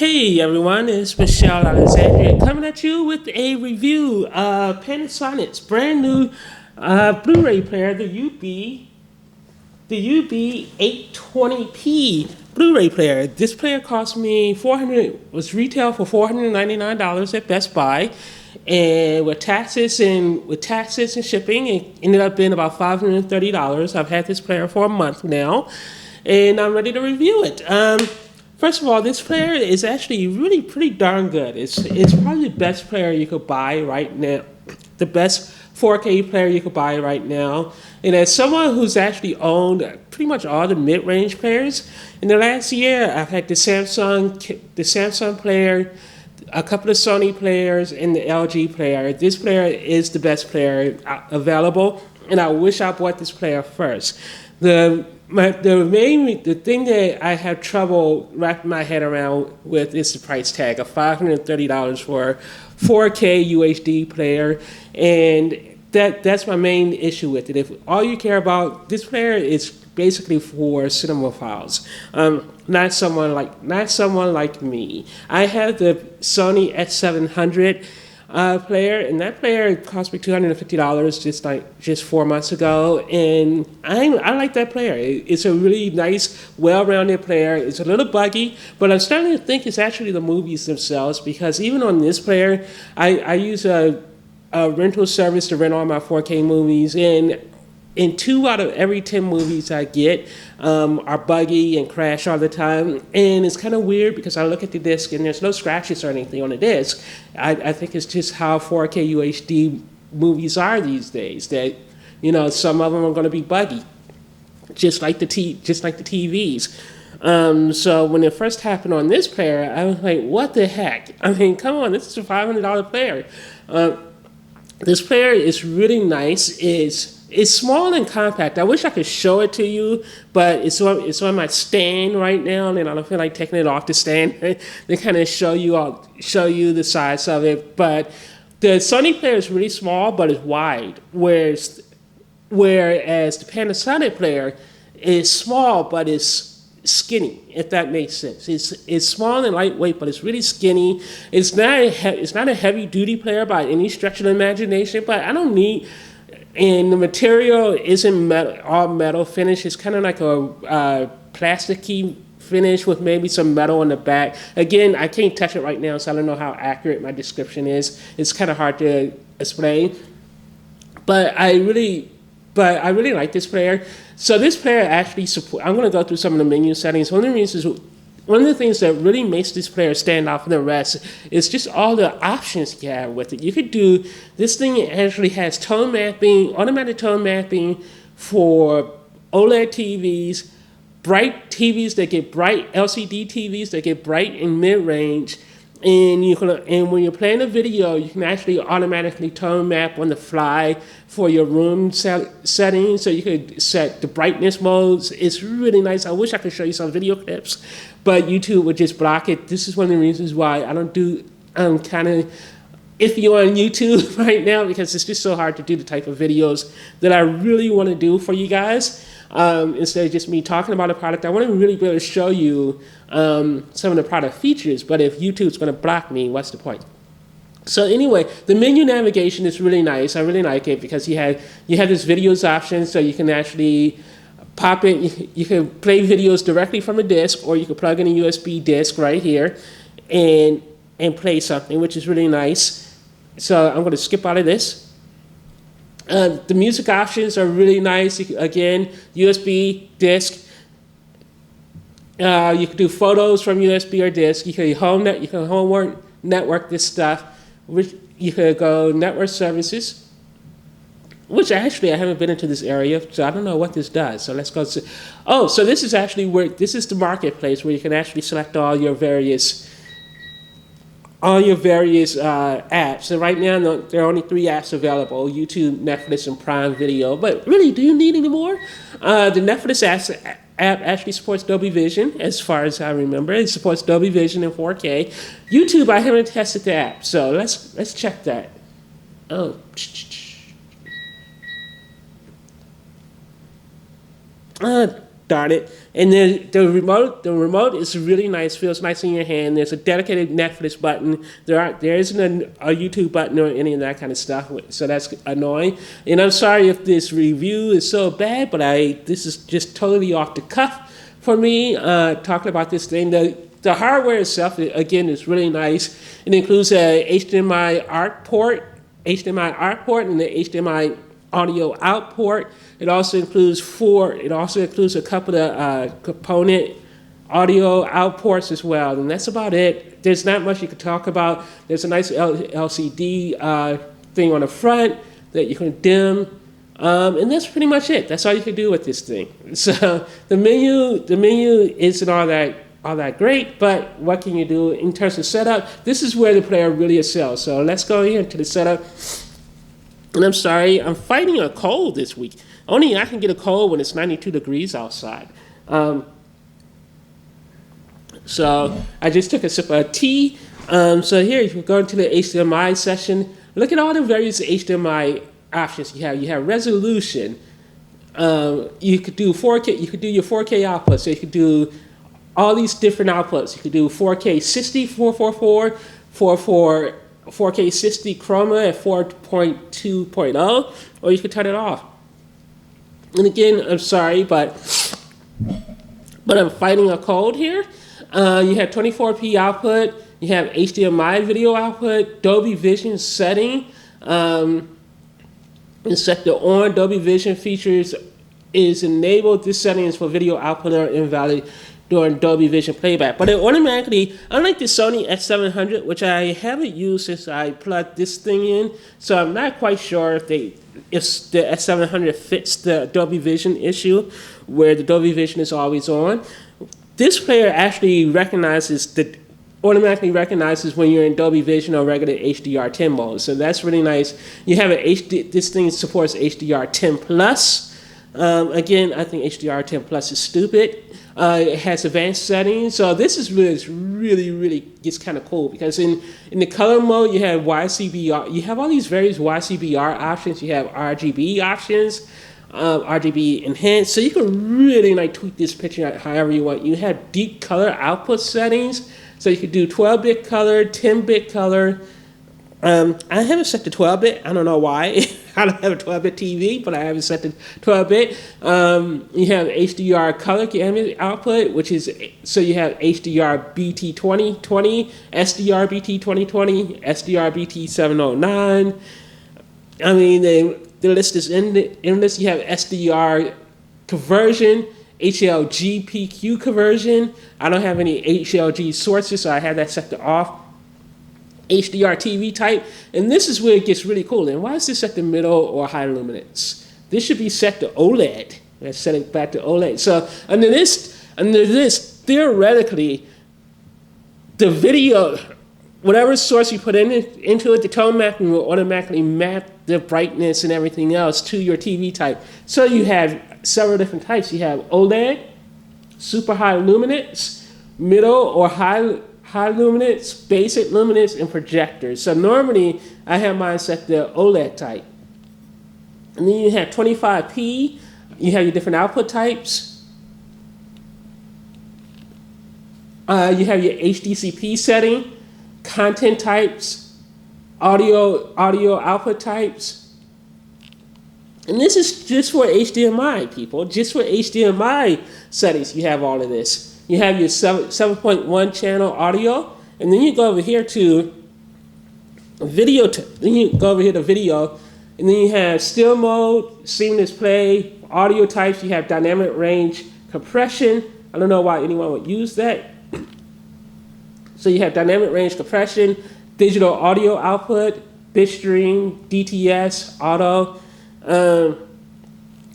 Hey everyone, it's Michelle Alexandria coming at you with a review of Panasonic's brand new Blu-ray player, the UB820p Blu-ray player. This player cost me was retail for $499 at Best Buy, and with taxes and shipping, it ended up being about $530. I've had this player for a month now, and I'm ready to review it. First of all, this player is actually really pretty darn good. It's probably the best player you could buy right now, the best 4K player you could buy right now. And as someone who's actually owned pretty much all the mid-range players, in the last year I've had the Samsung player, a couple of Sony players, and the LG player. This player is the best player available, and I wish I bought this player first. The thing that I have trouble wrapping my head around with is the price tag of $530 for a 4K UHD player, and that's my main issue with it. If all you care about, this player is basically for cinemaphiles, not someone like me. I have the Sony S700 player, and that player cost me $250 just 4 months ago, and I like that player. It's a really nice, well-rounded player. It's a little buggy, but I'm starting to think it's actually the movies themselves, because even on this player, I use a rental service to rent all my 4K movies, and 2 out of every 10 movies I get are buggy and crash all the time. And it's kind of weird because I look at the disc and there's no scratches or anything on the disc. I think it's just how 4K UHD movies are these days, that, some of them are going to be buggy, just like the TVs. So when it first happened on this player, I was like, what the heck? I mean, come on, this is a $500 player. This player is really nice. It's small and compact. I wish I could show it to you, but it's on my stand right now, and I don't feel like taking it off the stand to kind of show you the size of it. But the Sony player is really small, but it's wide, whereas the Panasonic player is small, but it's skinny, if that makes sense. It's small and lightweight, but it's really skinny. It's not a heavy duty player by any stretch of the imagination, but I don't need. And the material isn't all metal finish. It's kind of like a plasticky finish with maybe some metal on the back. Again, I can't touch it right now, so I don't know how accurate my description is. It's kind of hard to explain. But I really like this player. So this player actually I'm going to go through some of the menu settings. One of the things that really makes this player stand out from the rest is just all the options you have with it. You could do, this thing actually has automatic tone mapping for OLED TVs, bright TVs that get bright, LCD TVs that get bright in mid-range, and when you're playing a video, you can actually automatically tone map on the fly for your room settings. So you could set the brightness modes. It's really nice. I wish I could show you some video clips, but YouTube would just block it. This is one of the reasons why I don't do. I'm kind of iffy on YouTube right now, because it's just so hard to do the type of videos that I really want to do for you guys. Instead of just me talking about a product, I want to really be able to show you some of the product features. But if YouTube's going to block me, what's the point? So anyway, the menu navigation is really nice. I really like it because you have this videos option, so you can actually pop it. You can play videos directly from a disc, or you can plug in a USB disc right here and play something, which is really nice. So I'm going to skip out of this. The music options are really nice. Again, USB disc. You can do photos from USB or disc. You can home network this stuff. You could go network services, which actually I haven't been into this area, so I don't know what this does. So let's go. So this is actually this is the marketplace where you can actually select all your various apps. So right now there are only 3 apps available: YouTube, Netflix, and Prime Video. But really, do you need any more? The Netflix app actually supports Dolby Vision, as far as I remember. It supports Dolby Vision in 4K. YouTube, I haven't tested the app, so let's check that. Oh. darn it. And then the remote is really nice, feels nice in your hand. There's a dedicated Netflix button. There isn't a YouTube button or any of that kind of stuff, so that's annoying. And I'm sorry if this review is so bad, but this is just totally off the cuff for me, talking about this thing. The hardware itself, again, is really nice. It includes a HDMI ARC port, and the HDMI audio out port. It also includes a couple of component audio out ports as well, and that's about it. There's not much you could talk about. There's a nice LCD thing on the front that you can dim, and that's pretty much it. That's all you can do with this thing. So the menu isn't all that great, but what can you do in terms of setup? This is where the player really excels. So let's go into the setup. And I'm sorry, I'm fighting a cold this week. Only I can get a cold when it's 92 degrees outside. So I just took a sip of tea. So here, if you go into the HDMI session, look at all the various HDMI options you have. You have resolution. You could do 4K. You could do your 4K output. So you could do all these different outputs. You could do 4K 60, 444, 4K 60 chroma at 4.2.0, or you could turn it off. And again, I'm sorry, but I'm fighting a cold here. You have 24p output. You have HDMI video output, Dolby Vision setting. And set the on Dolby Vision features is enabled. This setting is for video output or invalid during Dolby Vision playback. But it automatically, unlike the Sony x700, which I haven't used since I plugged this thing in, so I'm not quite sure if the x700 fits the Dolby Vision issue, where the Dolby Vision is always on. This player actually automatically recognizes when you're in Dolby Vision or regular HDR10 mode, so that's really nice. You have this thing supports HDR10 Plus. Again, I think HDR10 Plus is stupid. It has advanced settings, so this is really gets kind of cool, because in the color mode you have YCBR. You have all these various YCBR options. You have RGB options, RGB enhanced, so you can really tweak this picture however you want. You have deep color output settings, so you could do 12-bit color, 10-bit color. I haven't set to 12-bit. I don't know why. I don't have a 12-bit TV, but I haven't set to 12-bit. You have HDR color gamut output, so you have HDR BT 2020, SDR BT 2020, SDR BT 709. I mean, the list is endless. You have SDR conversion, HLG PQ conversion. I don't have any HLG sources, so I have that set to off. HDR TV type, and this is where it gets really cool. And why is this set to middle or high luminance? This should be set to OLED. Let's set it back to OLED. So under this, theoretically, the video, whatever source you put into it, the tone mapping will automatically map the brightness and everything else to your TV type. So you have several different types. You have OLED, super high luminance, middle or high luminance, basic luminance, and projectors. So normally I have mine set to OLED type. And then you have 25p. You have your different output types. You have your HDCP setting, content types, audio output types. And this is just for HDMI, people. Just for HDMI settings, you have all of this. You have your 7.1 channel audio, and then you go over here to video. Then you go over here to video, and then you have still mode, seamless play, audio types. You have dynamic range compression. I don't know why anyone would use that. So you have dynamic range compression, digital audio output, bitstream, DTS, auto.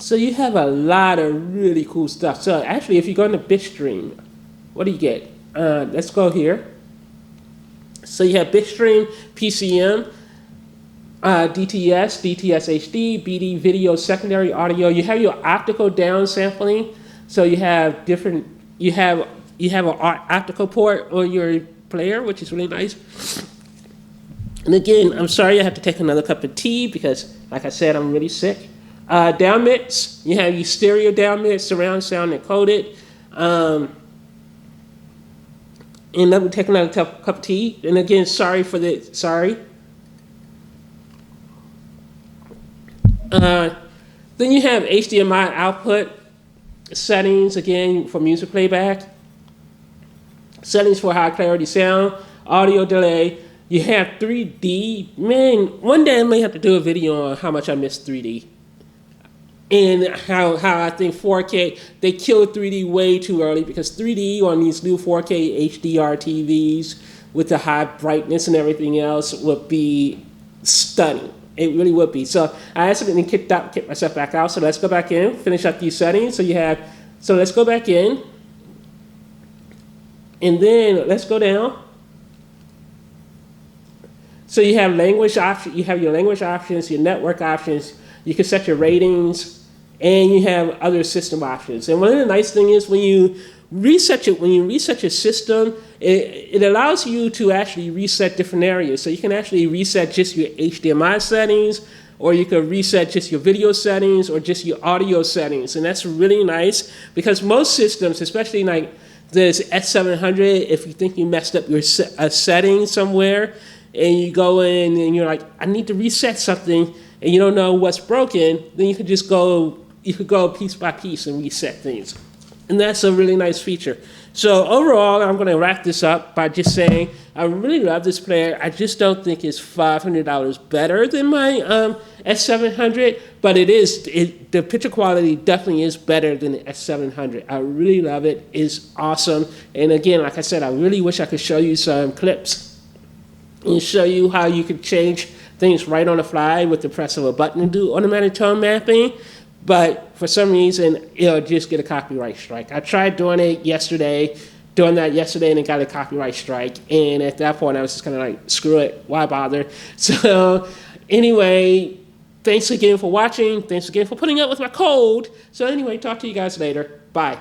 So you have a lot of really cool stuff. So actually, if you go into bitstream, what do you get? Let's go here. So you have bitstream, PCM, DTS, DTS HD, BD video secondary audio. You have your optical downsampling. So you have different. You have an optical port on your player, which is really nice. And again, I'm sorry I have to take another cup of tea because, like I said, I'm really sick. Down mix, you have your stereo down mix, surround sound encoded. And let me take another cup of tea. And again, sorry. Then you have HDMI output settings, again, for music playback. Settings for high clarity sound, audio delay. You have 3D. Man, one day I may have to do a video on how much I miss 3D. And how I think 4K, they killed 3D way too early, because 3D on these new 4K HDR TVs with the high brightness and everything else would be stunning. It really would be. So I accidentally kicked myself back out. So let's go back in, finish up these settings. So let's go back in. And then let's go down. So you have language options, you have your language options, your network options, you can set your ratings, and you have other system options. And one of the nice things is when you reset your system, it allows you to actually reset different areas. So you can actually reset just your HDMI settings, or you can reset just your video settings, or just your audio settings. And that's really nice, because most systems, especially like this S700, if you think you messed up your setting somewhere, and you go in and you're like, I need to reset something, and you don't know what's broken, then you could go piece by piece and reset things. And that's a really nice feature. So overall, I'm going to wrap this up by just saying I really love this player. I just don't think it's $500 better than my S700, but the picture quality definitely is better than the S700. I really love it. It's awesome. And again, like I said, I really wish I could show you some clips and show you how you could change things right on the fly with the press of a button and do automatic tone mapping. But for some reason, it'll just get a copyright strike. I tried doing that yesterday, and it got a copyright strike. And at that point, I was just kind of like, screw it, why bother? So anyway, thanks again for watching. Thanks again for putting up with my cold. So anyway, talk to you guys later. Bye.